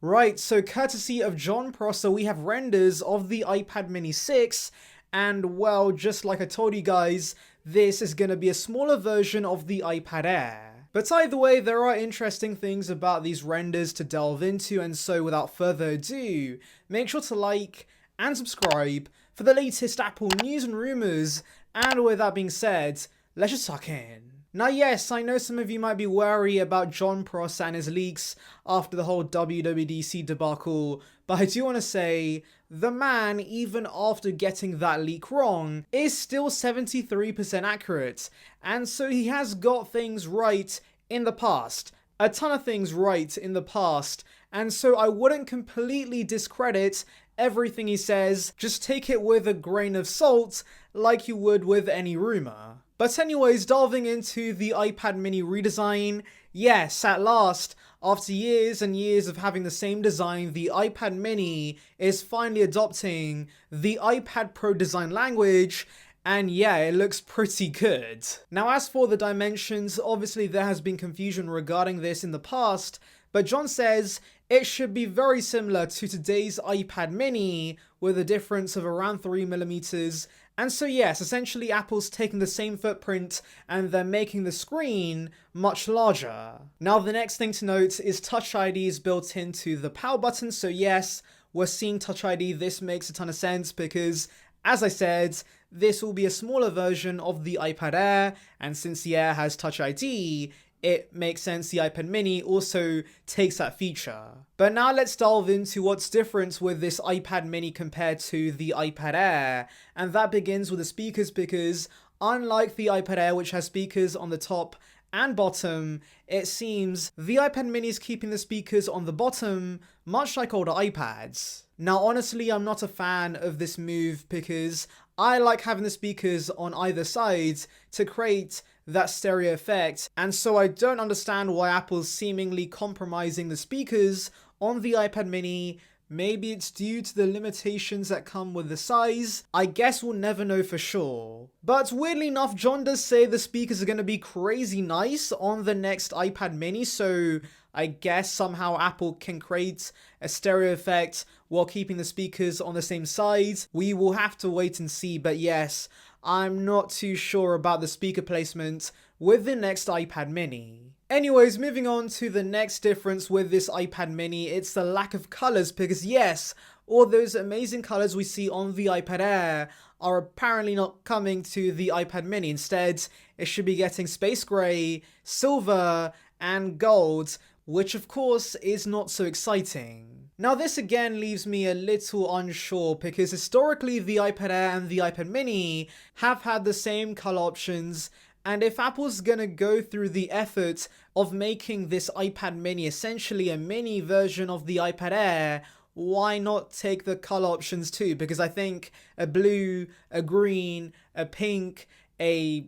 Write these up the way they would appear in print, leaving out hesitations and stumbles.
Right, so courtesy of Jon Prosser, we have renders of the iPad mini 6, and well, just like I told you guys, this is going to be a smaller version of the iPad Air. But either way, there are interesting things about these renders to delve into, and so without further ado, make sure to like and subscribe for the latest Apple news and rumors, and with that being said, let's just tuck in. Now yes, I know some of you might be wary about Jon Prosser and his leaks after the whole WWDC debacle, but I do want to say, the man, even after getting that leak wrong, is still 73% accurate, and so he has got things right in the past. A ton of things right in the past, and so I wouldn't completely discredit everything he says, just take it with a grain of salt, like you would with any rumor. But anyways, delving into the iPad mini redesign, yes, at last, after years and years of having the same design, the iPad mini is finally adopting the iPad Pro design language, and yeah, it looks pretty good. Now as for the dimensions, obviously there has been confusion regarding this in the past, but Jon says it should be very similar to today's iPad mini, with a difference of around 3mm. And so yes, essentially Apple's taking the same footprint and they're making the screen much larger. Now the next thing to note is Touch ID is built into the power button, so yes, we're seeing Touch ID. This makes a ton of sense because, as I said, this will be a smaller version of the iPad Air, and since the Air has Touch ID, it makes sense the iPad mini also takes that feature. But now let's delve into what's different with this iPad mini compared to the iPad Air, and that begins with the speakers, because unlike the iPad Air, which has speakers on the top and bottom, it seems the iPad mini is keeping the speakers on the bottom, much like older iPads. Now honestly, I'm not a fan of this move because I like having the speakers on either side to create that stereo effect, and so I don't understand why Apple's seemingly compromising the speakers on the iPad mini. Maybe it's due to the limitations that come with the size. I guess we'll never know for sure. But weirdly enough, Jon does say the speakers are going to be crazy nice on the next iPad mini, so I guess somehow Apple can create a stereo effect while keeping the speakers on the same side. We will have to wait and see, but yes, I'm not too sure about the speaker placement with the next iPad mini. Anyways, moving on to the next difference with this iPad mini, it's the lack of colors, because yes, all those amazing colors we see on the iPad Air are apparently not coming to the iPad mini. Instead, it should be getting space gray, silver, and gold, which of course is not so exciting. Now this again leaves me a little unsure, because historically the iPad Air and the iPad mini have had the same color options, and if Apple's gonna go through the effort of making this iPad mini essentially a mini version of the iPad Air, why not take the color options too? Because I think a blue, a green, a pink, I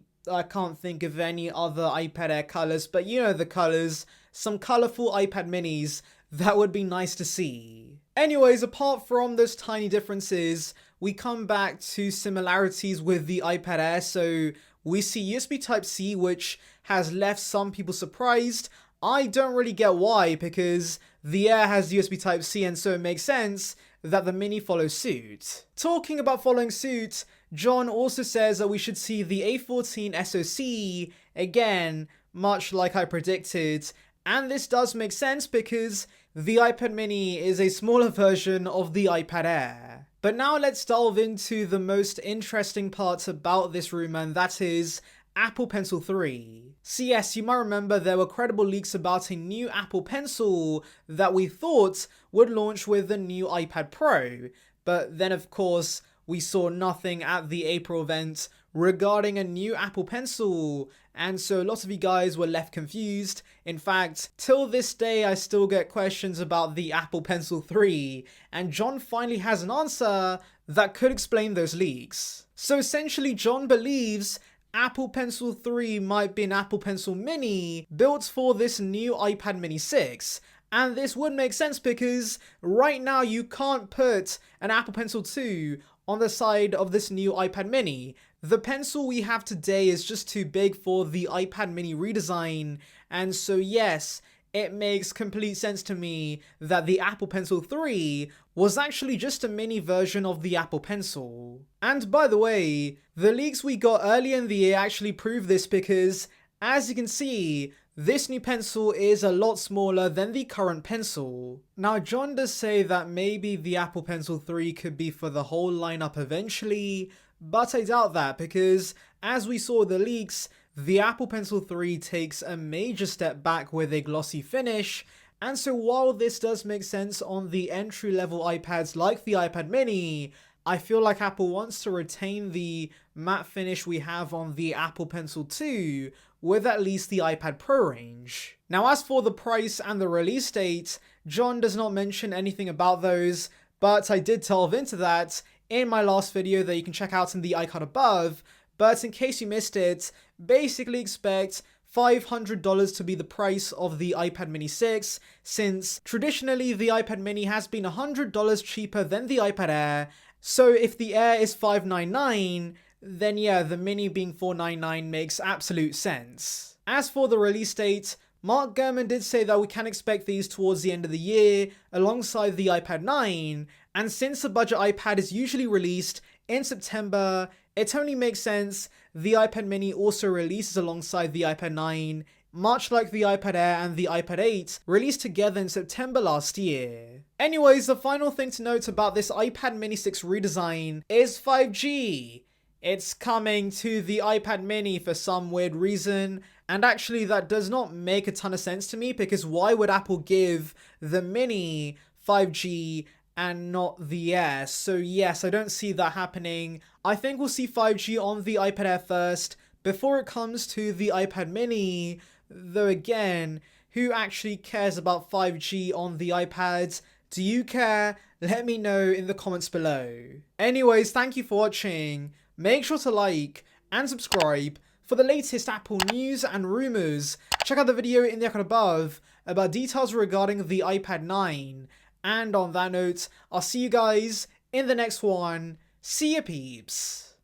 can't think of any other iPad Air colors, but you know the colors, some colorful iPad minis, that would be nice to see. Anyways, apart from those tiny differences, we come back to similarities with the iPad Air. So we see USB Type-C, which has left some people surprised. I don't really get why, because the Air has USB Type-C, and so it makes sense that the mini follows suit. Talking about following suit, Jon also says that we should see the A14 SoC again, much like I predicted. And this does make sense because the iPad mini is a smaller version of the iPad Air. But now let's delve into the most interesting parts about this rumor, and that is Apple Pencil 3. So yes, you might remember there were credible leaks about a new Apple Pencil that we thought would launch with the new iPad Pro. But then of course, we saw nothing at the April event regarding a new Apple Pencil, and so lots of you guys were left confused. In fact, till this day I still get questions about the Apple Pencil 3, and Jon finally has an answer that could explain those leaks. So essentially Jon believes Apple Pencil 3 might be an Apple Pencil Mini built for this new iPad mini 6. And this would make sense because right now you can't put an Apple Pencil 2 on the side of this new iPad mini. The pencil we have today is just too big for the iPad mini redesign, and so yes, it makes complete sense to me that the Apple Pencil 3 was actually just a mini version of the Apple Pencil. And by the way, the leaks we got earlier in the year actually prove this because, as you can see, this new pencil is a lot smaller than the current pencil. Now, Jon does say that maybe the Apple Pencil 3 could be for the whole lineup eventually, but I doubt that because, as we saw the leaks, the Apple Pencil 3 takes a major step back with a glossy finish, and so while this does make sense on the entry-level iPads like the iPad mini, I feel like Apple wants to retain the matte finish we have on the Apple Pencil 2 with at least the iPad Pro range. Now, as for the price and the release date, Jon does not mention anything about those, but I did delve into that in my last video that you can check out in the icon above. But in case you missed it, basically expect $500 to be the price of the iPad mini 6, since traditionally the iPad mini has been $100 cheaper than the iPad Air. So if the Air is $599, then yeah, the mini being $499 makes absolute sense. As for the release date, Mark Gurman did say that we can expect these towards the end of the year alongside the iPad 9, and since the budget iPad is usually released in September, it only makes sense the iPad mini also releases alongside the iPad 9, much like the iPad Air and the iPad 8 released together in September last year. Anyways, the final thing to note about this iPad mini 6 redesign is 5G. It's coming to the iPad mini for some weird reason, and actually that does not make a ton of sense to me because why would Apple give the mini 5G and not the Air? So yes, I don't see that happening. I think we'll see 5G on the iPad Air first before it comes to the iPad mini, though again, who actually cares about 5G on the iPads? Do you care? Let me know in the comments below. Anyways, thank you for watching. Make sure to like and subscribe for the latest Apple news and rumors. Check out the video in the icon above about details regarding the iPad 9. And on that note, I'll see you guys in the next one. See ya, peeps.